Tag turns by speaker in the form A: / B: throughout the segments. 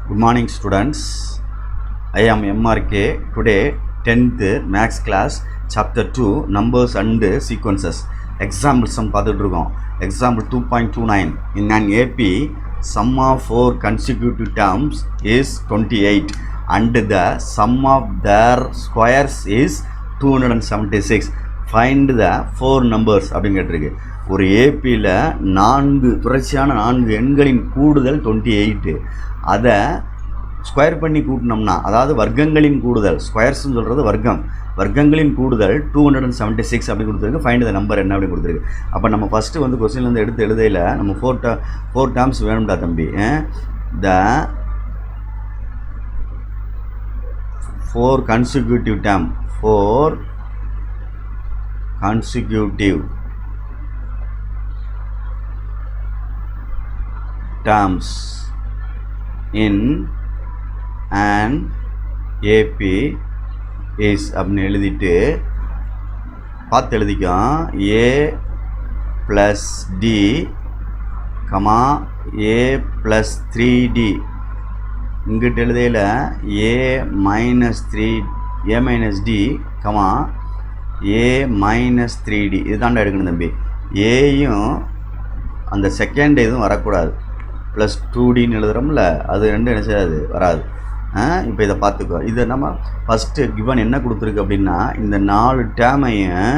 A: Good morning students. I am MRK. Today 10th Maths class chapter 2 numbers and sequences. Example sum பார்த்துட்டு இருக்கோம். Example 2.29. In an AP, sum of 4 consecutive terms is 28 and the sum of their squares is 276. Find the 4 numbers அப்படின்னு கேட்டிருக்கு. ஒரு ஏபியில் 4 தொடர்ச்சியான 4 எண்களின் கூடுதல் 28. அதை square பண்ணி கூட்டினோம்னா, அதாவது வர்க்கங்களின் கூடுதல், ஸ்கொயர்ஸ்ன்னு சொல்கிறது வர்க்கங்களின் கூடுதல் 276 அப்படி கொடுத்துருக்கு. ஃபைண்ட் த நம்பர் என்ன அப்படின்னு கொடுத்துருக்கு. அப்போ நம்ம ஃபஸ்ட்டு வந்து கொஸ்டின்லேருந்து எடுத்து எழுதையில் நம்ம ஃபோர் டேர்ம்ஸ் வேணும்டா தம்பி. த 4 consecutive term, 4 consecutive terms in an AP is அப்படின்னு எழுதிட்டு பார்த்து எழுதிக்கும். A plus D, A plus 3D. இங்கிட்ட எழுதையில் A minus D, A minus 3D. இதுதாண்டா எடுக்கணும் தம்பி. ஏயும் அந்த செகண்ட் இதுவும் வரக்கூடாது. ப்ளஸ் 2Dன்னு எழுதுகிறோம்ல, அது ரெண்டும் என்ன செய்யாது, வராது. இப்போ இதை பார்த்துக்கோ. இதை நம்ம ஃபஸ்ட்டு கிவன் என்ன கொடுத்துருக்கு அப்படின்னா, இந்த 4 டேமையும்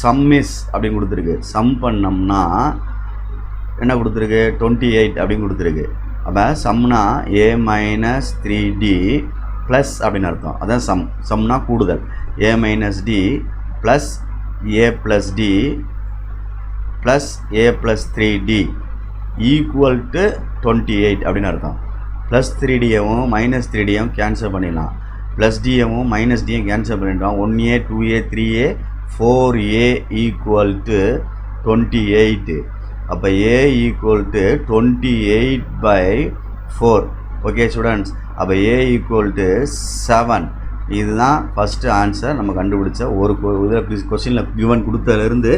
A: சம்மிஸ் அப்படின்னு கொடுத்துருக்கு. சம் பண்ணோம்னா என்ன கொடுத்துருக்கு, 28 அப்படின்னு கொடுத்துருக்கு. அப்போ சம்னா A minus 3D ப்ளஸ் அப்படின்னு அர்த்தம். அதான் சம்னா கூடுதல். A minus D plus A plus D plus A plus 3D equal to 28 அப்படின்னு அர்த்தம். ப்ளஸ் 3Dயவும் மைனஸ் 3Dயவும் கேன்சல் பண்ணிடலாம். ப்ளஸ் Dயவும் மைனஸ் Dயும் கேன்சல் பண்ணிட்டோம். 1A 2A 3A 4A equal to 28. அப்போ A equal to 28/4. Okay students. அப்போ A ஈக்குவல் டு 7. இதுதான் first answer நம்ம கண்டுபிடிச்ச ஒரு இதில் கொஸ்டினில் கிவன் கொடுத்ததுலேருந்து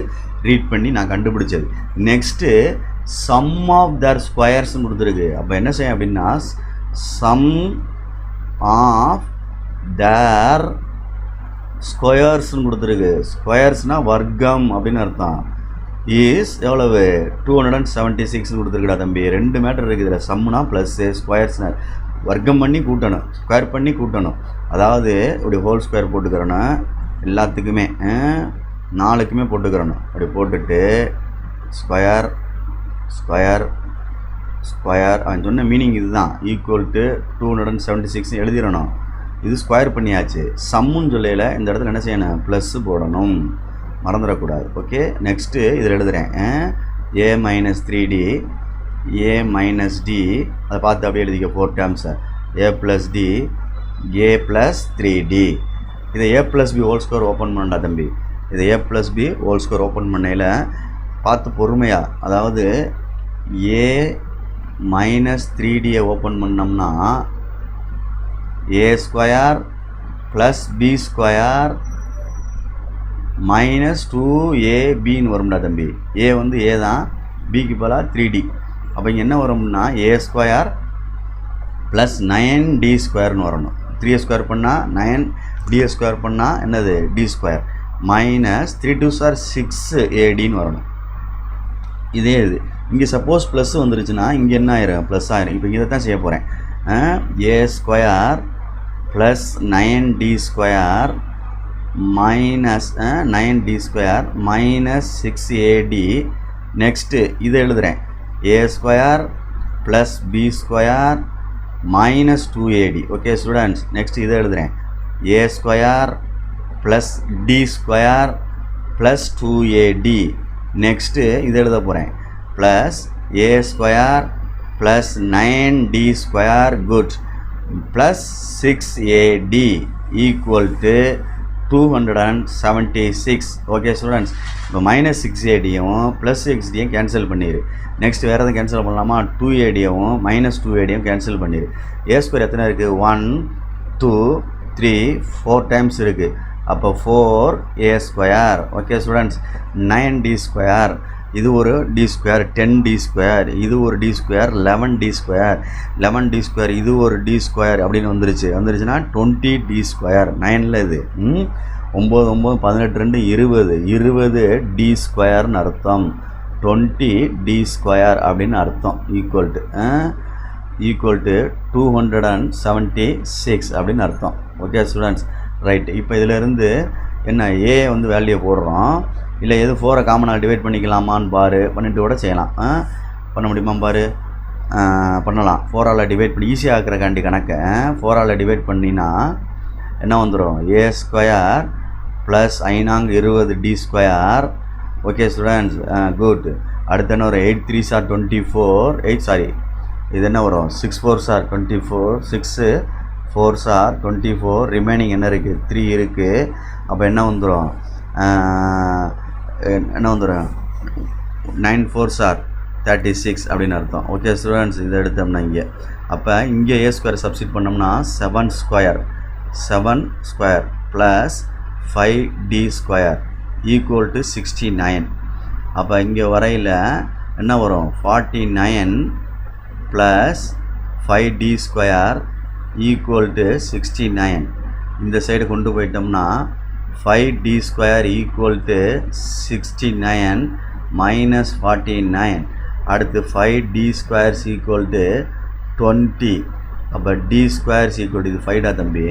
A: ரீட் பண்ணி நான் கண்டுபிடிச்சது. நெக்ஸ்ட்டு சம் ஆஃப் தர் ஸ்கொயர்ஸ்னு கொடுத்துருக்கு. அப்போ என்ன செய்யும் அப்படின்னா, சம் ஆஃப் தர் ஸ்கொயர்ஸ்னு கொடுத்துருக்கு. ஸ்கொயர்ஸ்னால் வர்க்கம் அப்படின்னு அர்த்தம். இஸ் எவ்வளவு, 276 கொடுத்துருக்குடா தம்பி. 2 மேட்டர் இருக்குது இதில். சம்னா ப்ளஸ்ஸு, ஸ்கொயர்ஸ்னால் வர்க்கம் பண்ணி கூட்டணும், ஸ்கொயர் பண்ணி கூட்டணும். அதாவது இப்படி ஹோல் ஸ்கொயர் போட்டுக்கிறணும். எல்லாத்துக்குமே 4க்குமே போட்டுக்கிறணும். அப்படி போட்டுட்டு ஸ்கொயர் ஸ்கொயர் ஸ்கொயர் அவன் சொன்ன மீனிங் இதுதான். Equal to 276 எழுதிடணும். இது ஸ்கொயர் பண்ணியாச்சு. சம்முன்னு சொல்லையில் இந்த இடத்துல என்ன செய்யணும், ப்ளஸ்ஸு போடணும், மறந்துடக்கூடாது. ஓகே. நெக்ஸ்ட்டு இதில் எழுதுகிறேன். A minus 3D, A minus D, அதை பார்த்து அப்படியே எழுதிக்க 4 டேர்ம்ஸை. A plus D, A plus 3D. இதை A plus B whole square open பண்ணா தம்பி. இதை A plus B whole square open பண்ணையில் பார்த்து பொறுமையாக, அதாவது A minus 3Dயை ஓப்பன் பண்ணோம்னா A square plus B square minus 2AB வரும்டா தம்பி. A வந்து A தான், Bக்கு பதிலாக 3D. அப்போ இங்கே என்ன வரும்னா A ஸ்கொயர் ப்ளஸ் 9D ஸ்கொயர்னு வரணும். 3 ஸ்கொயர் பண்ணால் 9, D ஸ்கொயர் பண்ணால் என்னது, D square minus 3 2s are 6ADன்னு வரணும். இதே இது இங்கே சப்போஸ் ப்ளஸ் வந்துருச்சுன்னா இங்கே என்ன ஆயிரும், ப்ளஸ் ஆயிரும். இப்போ இதை தான் செய்ய போகிறேன். A square plus 9D square minus 9D square minus 6AD. Next இதை எழுதுகிறேன். A square plus B square minus 2AD. Okay students. Next இதை எழுதுகிறேன். A square plus D square plus 2AD. Next இதை எழுத போகிறேன். Plus A square plus 9D square good plus 6AD equal to 276. Okay students. இப்போ minus 6ADயும் plus 6Dயும் cancel பண்ணிடு. Next வேறு எதுவும் cancel பண்ணலாமா, 2ADயும் மைனஸ் 2ADயும் கேன்சல் பண்ணிடு. A ஸ்கொயர் எத்தனை இருக்குது, 1 2 3 4 டைம்ஸ் இருக்குது. அப்போ 4A square. Okay students. 9D square இது ஒரு டி ஸ்கொயர் 10d ஸ்கொயர், இது ஒரு D square 11d square, 11d square இது ஒரு டி ஸ்கொயர் அப்படின்னு வந்துருச்சுன்னா 20d ஸ்கொயர் 9ல் இது 9 9 18 2 20 டி ஸ்கொயர்னு அர்த்தம். 20d ஸ்கொயர் அப்படின்னு அர்த்தம். ஈக்குவல் டு 276 அப்படின்னு அர்த்தம். Okay students, right. இப்போ இதிலேருந்து என்ன ஏ வந்து வேல்யூ போடுறோம், இல்லை எது 4 காமனாக டிவைட் பண்ணிக்கலாமான்னு பாரு, பண்ணிட்டு கூட செய்யலாம். பண்ண முடியுமா பாரு, பண்ணலாம். 4ஆல் டிவைட் பண்ணி ஈஸியாக ஆக்குறக்காண்டி கணக்கை 4ஆல் டிவைட் பண்ணினா என்ன வந்துடும், A square plus 20d square. Okay students, good. அடுத்து என்ன வரும், 8 3s are 24, இது என்ன வரும், 6 4s are 24, 6 4s are 24, remaining என்ன இருக்குது, 3 இருக்குது. அப்போ என்ன வந்துடும், 9 4s are 36 அப்படின்னு அர்த்தம். ஓகே ஸ்டூடெண்ட்ஸ், இதை எடுத்தோம்னா இங்கே அப்போ இங்கே ஏ ஸ்கொயர் சப்ஸ்டிட் பண்ணோம்னா 7 square plus 5d square equal to 69. அப்போ இங்கே வரையில் என்ன வரும், 49 plus 5d square equal to 69. இந்த சைடு கொண்டு போயிட்டோம்னா 5d square equal to 69 minus 49. அடுத்து 5d ஸ்கொயர் ஈக்குவல் டு 20. அப்போ d ஸ்கொயர் ஈக்குவல் டு இது 5டா தம்பி.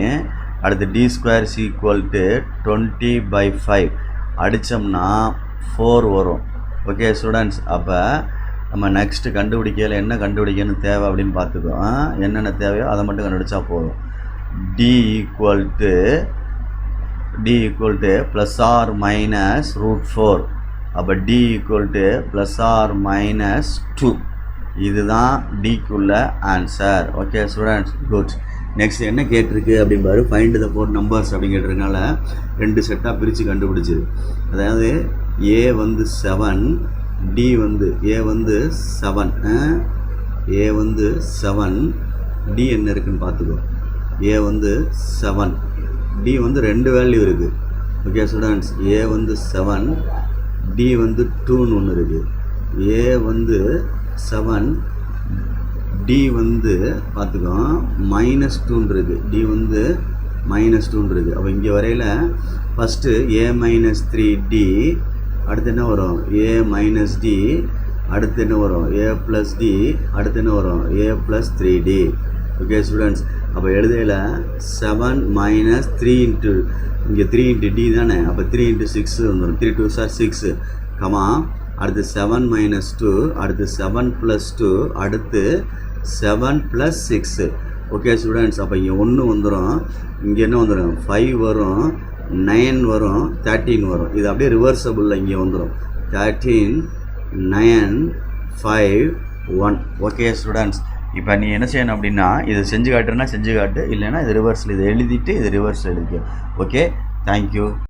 A: அடுத்து d ஸ்கொயர் ஈக்குவல் டு 20/5 அடித்தோம்னா 4 வரும். ஓகே ஸ்டூடெண்ட்ஸ், அப்போ நம்ம நெக்ஸ்ட்டு கண்டுபிடிக்கையில் என்ன கண்டுபிடிக்கணும் தேவை அப்படின்னு பார்த்துக்கோ. என்னென்ன தேவையோ அதை மட்டும் கண்டுபிடிச்சா போதும். d equal to plus or minus √4. அப்போ d equal to plus or minus 2. இதுதான் டிக்குள்ள answer. Okay students, good. Next என்ன கேட்டிருக்கு அப்படின்னு பாரு, ஃபைண்ட் த 4 நம்பர்ஸ் அப்படின்னு கேட்டிருக்கனால 2 செட்டாக பிரித்து கண்டுபிடிச்சிது. அதாவது ஏ வந்து 7, டி வந்து ஏ வந்து 7, டி என்ன இருக்குன்னு பார்த்துக்கோ. ஏ வந்து 7, டி வந்து 2 வேல்யூ இருக்குது. ஓகே ஸ்டூடெண்ட்ஸ், ஏ வந்து 7, டி வந்து 2ன்னு ஒன்று இருக்குது. ஏ வந்து 7, டி வந்து பார்த்துக்கோ -2 இருக்குது. டி வந்து -2 இருக்குது. அப்போ இங்கே வரையில் ஃபஸ்ட்டு a - 3d, அடுத்து என்ன வரும், a - d, அடுத்து என்ன வரும், a + d, அடுத்து என்ன வரும், a + 3d. ஓகே ஸ்டூடெண்ட்ஸ், அப்போ எழுதையில் 7 - 3 இன்ட்டு இங்கே 3 இன்ட்டு d தானே, அப்போ 3 × 6 வந்துடும். 3 2s are 6, கமா அடுத்து 7 - 2, அடுத்து 7 + 2, அடுத்து 7 + 6. ஓகே ஸ்டூடெண்ட்ஸ், அப்போ இங்கே 1 வந்துடும், இங்கே என்ன வந்துடும், 5 வரும், 9 வரும், 13 வரும். இது அப்படியே ரிவர்சபிளில் இங்கே வந்துடும். 13 9 5 1. ஓகே ஸ்டூடெண்ட்ஸ், இப்போ நீ என்ன செய்யணும் அப்படின்னா, இது செஞ்சு காட்டுறேன்னா செஞ்சு காட்டு, இல்லைன்னா இது ரிவர்ஸில் இதை எழுதிட்டு இது ரிவர்ஸில் எழுதிக்க. Okay, thank you.